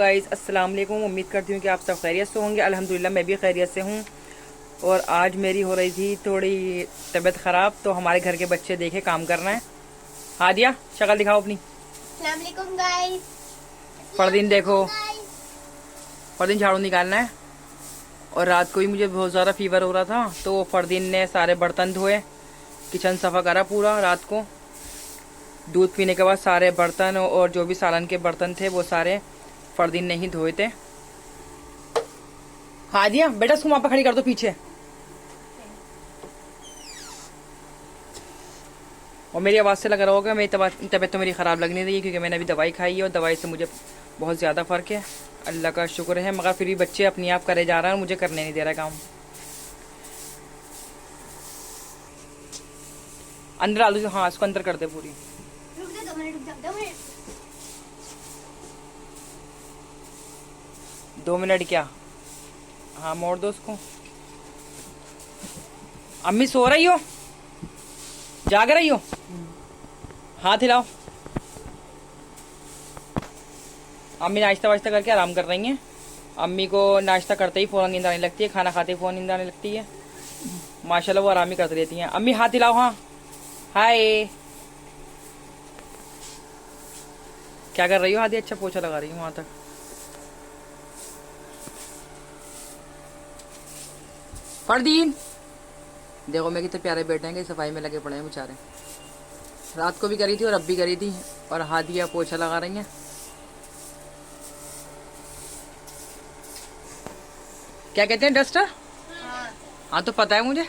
Guys, अस्सलाम वालेकुम। उम्मीद करती हूँ कि आप सब खैरियत से होंगे। अल्हम्दुलिल्लाह मैं भी खैरियत से हूँ। और आज मेरी हो रही थी थोड़ी तबीयत ख़राब, तो हमारे घर के बच्चे देखे काम करना है। हादिया, शक्ल दिखाओ अपनी। अस्सलाम वालेकुम गाइस। फरदीन देखो, फरदीन झाड़ू निकालना है। और रात को ही मुझे बहुत ज़्यादा फीवर हो रहा था, तो फरदीन ने सारे बर्तन धोए, किचन सफ़ा करा पूरा। रात को दूध पीने के बाद सारे बर्तन और जो भी सालन के बर्तन थे वो सारे फरदीन ने ही धोए थे। हादिया बेटा, उसको वहाँ पर खड़ी कर दो पीछे। और मेरी आवाज़ से लग रहा होगा मेरी तबीयत तो मेरी ख़राब लग नहीं रही है, क्योंकि मैंने अभी दवाई खाई है और दवाई से मुझे बहुत ज़्यादा फ़र्क है। अल्लाह का शुक्र है। मगर फिर भी बच्चे अपने आप करे जा रहे हैं और मुझे करने नहीं दे रहा काम। अंदर डाल दो। हाँ, इसको अंदर कर दे पूरी। रुक जा 2 मिनट, रुक जा 2 मिनट। 2 मिनट क्या? हाँ, मोड़ दो उसको। अम्मी सो रही हो? जाग रही हो? हाथ हिलाओ। अम्मी नाश्ता वाश्ता करके आराम कर रही हैं। अम्मी को नाश्ता करते ही फ़ौरन नींद आने लगती है, खाना खाते ही फ़ौरन नींद आने लगती है। माशाल्लाह वो आराम ही करती रहती हैं। अम्मी हाथ हिलाओ। हाँ, हाय। क्या कर रही हो आदि? अच्छा, पोछा लगा रही हूँ वहाँ तक। फरदीन देखो, मेरे कितने प्यारे बेटे हैं कि सफाई में लगे पड़े हैं बेचारे। रात को भी करी थी और अब भी करी थी। और हादिया पोछा लगा रही हैं। क्या कहते हैं, डस्टर? हाँ, तो पता है मुझे।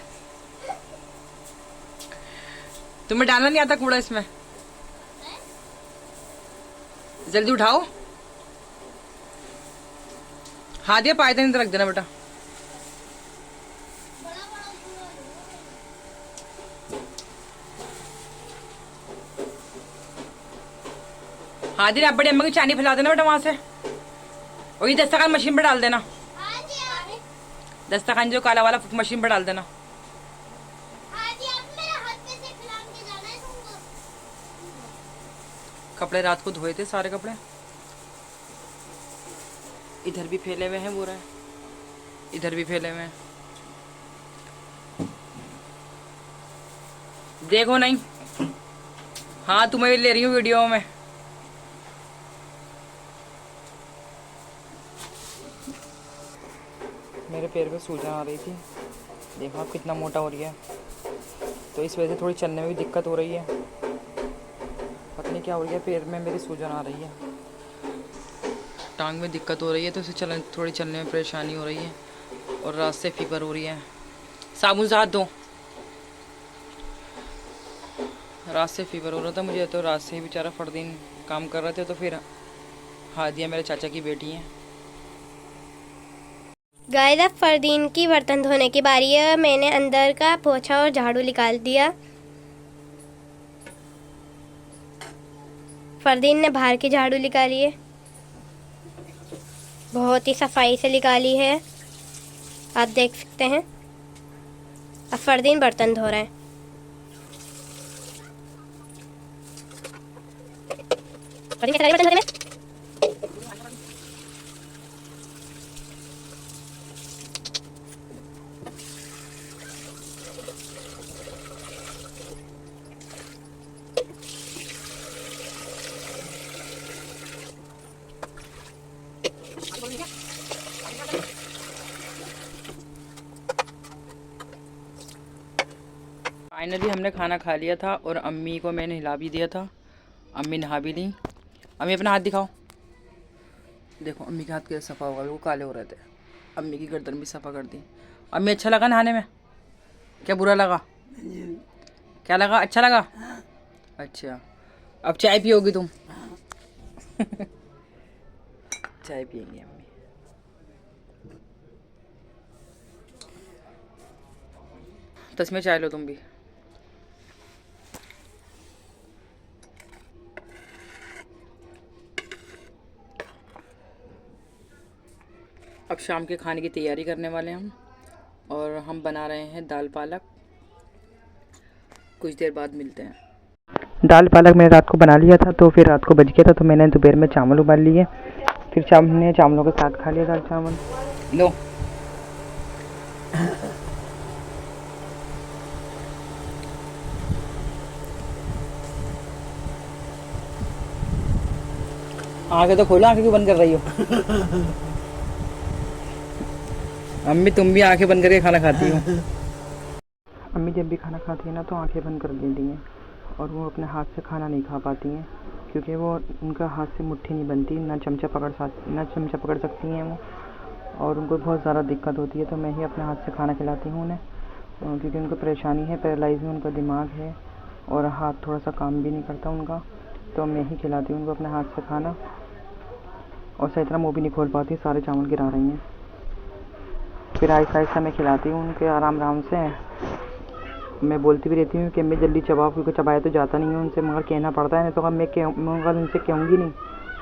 तुम्हें डालना नहीं आता कूड़ा इसमें? जल्दी उठाओ। हादिया पायदान रख देना बेटा। हादिया आप बड़ी अम्मा की चानी फैला देना बेटा वहां से। और ये दस्तरखान मशीन पर डाल देना। दस्तरखान जो काला वाला मशीन पर डाल देना। कपड़े रात को धोए थे सारे कपड़े। इधर भी फैले हुए हैं पूरा, इधर भी फैले हुए हैं। देखो नहीं। हाँ, तुम्हें ले रही हूँ वीडियो में। मेरे पैर में सूजन आ रही थी, देखो आप कितना मोटा हो रही है। तो इस वजह से थोड़ी चलने में भी दिक्कत हो रही है। पता नहीं क्या हो गया, पैर में मेरी सूजन आ रही है, टांग में दिक्कत हो रही है, तो इसे थोड़ी चलने में परेशानी हो रही है। और रात से फीवर हो रही है। साबुन से हाथ धो। रात से फीवर हो रहा था मुझे, तो रात से ही बेचारा फरदीन काम कर रहे थे। तो फिर हादिया मेरे चाचा की बेटी है। गाइस, अब फरदीन की बर्तन धोने की बारी है। मैंने अंदर का पोछा और झाड़ू निकाल दिया। फरदीन ने बाहर की झाड़ू निकाली है, बहुत ही सफाई से निकाली है, आप देख सकते हैं। अब फरदीन बर्तन धो रहे हैं। फरदीन कैसे बर्तन धोने में? फाइनली हमने खाना खा लिया था और अम्मी को मैंने हिला भी दिया था। अम्मी नहा भी ली। अम्मी अपना हाथ दिखाओ। देखो अम्मी के हाथ कैसे सफ़ा होगा, वो काले हो रहे थे। अम्मी की गर्दन भी सफ़ा कर दी। अम्मी अच्छा लगा नहाने में? क्या बुरा लगा? क्या लगा? अच्छा लगा। अच्छा, अब चाय पियोगी तुम? चाय पियेंगी अम्मी। तो इसमें चाय लो तुम भी। अब शाम के खाने की तैयारी करने वाले हैं हम, और हम बना रहे हैं दाल पालक। कुछ देर बाद मिलते हैं। दाल पालक मैंने रात को बना लिया था, तो फिर रात को बच गया था, तो मैंने दोपहर में चावल उबाल लिए। फिर हमने चावलों के साथ खा लिया दाल चावल। लो आंखें तो खोलो, आंखें क्यों बंद कर रही हो? अम्मी तुम भी आंखें बंद करके खाना खाती हो? अम्मी जब भी खाना खाती है ना तो आंखें बंद कर देती हैं और वो अपने हाथ से खाना नहीं खा पाती हैं, क्योंकि वो उनका हाथ से मुट्ठी नहीं बनती, ना चमचा पकड़ सकती हैं वो, और उनको बहुत ज़्यादा दिक्कत होती है। तो मैं ही अपने हाथ से खाना खिलाती हूँ उन्हें, क्योंकि उनको परेशानी है, पैरालाइज में उनका दिमाग है और हाथ थोड़ा सा काम भी नहीं करता उनका। तो मैं ही खिलाती हूँ उनको अपने हाथ से खाना, और सही तरह मुँह भी नहीं खोल पाती, सारे चावल गिरा रही हैं। फिर आहिस्ता आहिस्ता मैं खिलाती हूँ उनके आराम से। मैं बोलती भी रहती हूँ कि मैं जल्दी चबाओ, क्योंकि चबाया तो जाता नहीं है उनसे, मगर कहना पड़ता है। नहीं तो मैं अगर उनसे कहूँगी नहीं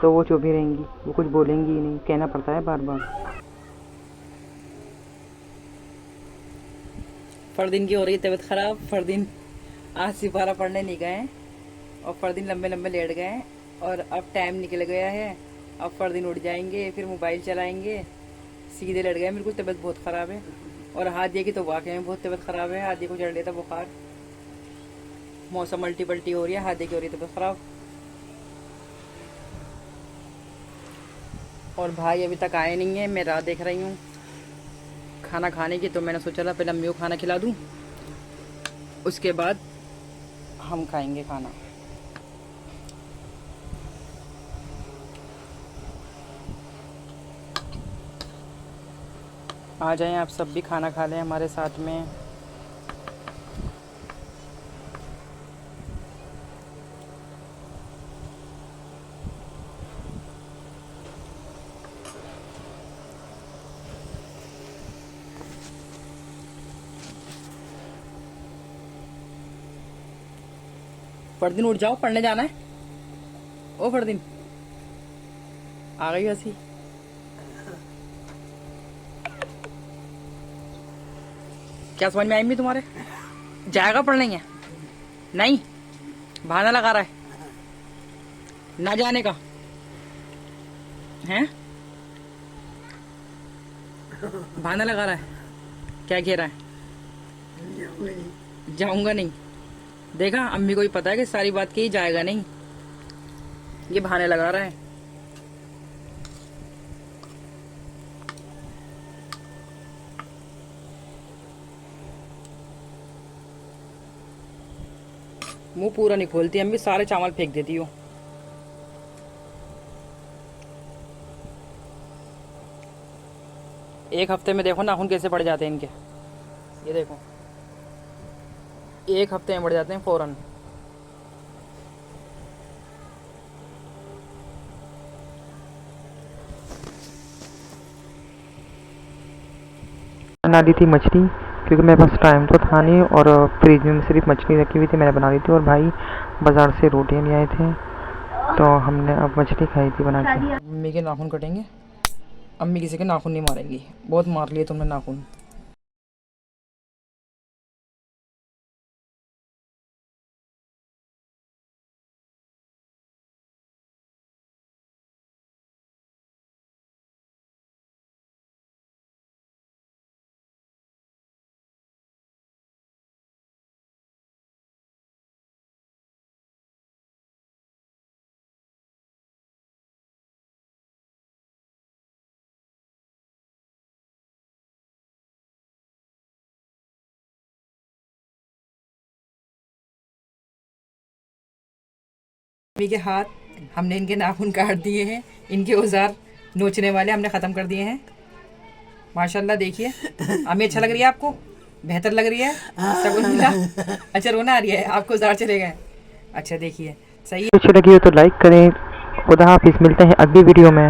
तो वो चुप ही रहेंगी, वो कुछ बोलेंगी ही नहीं, कहना पड़ता है बार बार। फरदीन की हो रही है तबीयत खराब। फरदीन आज सिपारा पढ़ने नहीं गए और फरदीन लंबे लंबे लेट गए, और अब टाइम निकल गया है। अब फरदीन उठ जाएंगे, फिर मोबाइल चलाएंगे, सीधे लेट गए। मेरे को तबीयत बहुत ख़राब है, और हादिया की तो वाकई में बहुत तबीयत ख़राब है। हादिया को चढ़ लिया था बुखार, मौसम अल्टी पल्टी हो रही है, हादिया की हो रही है तबीयत ख़राब। और भाई अभी तक आए नहीं है, मैं राह देख रही हूँ खाना खाने की। तो मैंने सोचा था पहले अम्मी को खाना खिला दूँ, उसके बाद हम खाएंगे खाना। आ जाएं आप सब भी, खाना खा लें हमारे साथ में। फरदीन उठ जाओ, पढ़ने जाना है। ओ फरदीन आ गई हंसी। क्या समझ में आई मैं तुम्हारे? जाएगा पढ़ने? है नहीं, बहाना लगा रहा है ना जाने का है, बहाना लगा रहा है। क्या कह रहा है? जाऊंगा नहीं। देखा, अम्मी को भी पता है कि सारी बात की जाएगा नहीं, ये बहाने लगा रहा है। मुंह पूरा नहीं खोलती अम्मी, सारे चावल फेंक देती हो। एक हफ्ते में देखो नाखून कैसे बढ़ जाते हैं इनके, ये देखो, एक हफ्ते में बढ़ जाते हैं फौरन। बना दी थी मछली, क्योंकि मेरे पास टाइम तो था नहीं, और फ्रिज में सिर्फ मछली रखी हुई थी, मैंने बना दी थी। और भाई बाज़ार से रोटियां ले आए थे, तो हमने अब मछली खाई थी बना के। अम्मी के नाखून कटेंगे, अम्मी किसी के नाखून नहीं मारेंगी, बहुत मार लिए तुमने नाखून। अम्मी के हाथ हमने इनके नाखून काट दिए हैं, इनके औजार नोचने वाले हमने ख़त्म कर दिए हैं। माशाल्लाह देखिए, अम्मी अच्छा लग रही है आपको? बेहतर लग रही है? सगुन मिला? अच्छा, रोना आ रही है आपको, औजार चले गए? अच्छा देखिए, सही है। अच्छी लगी हो तो लाइक करें। खुदा हाफिज़, मिलते हैं अगली वीडियो में।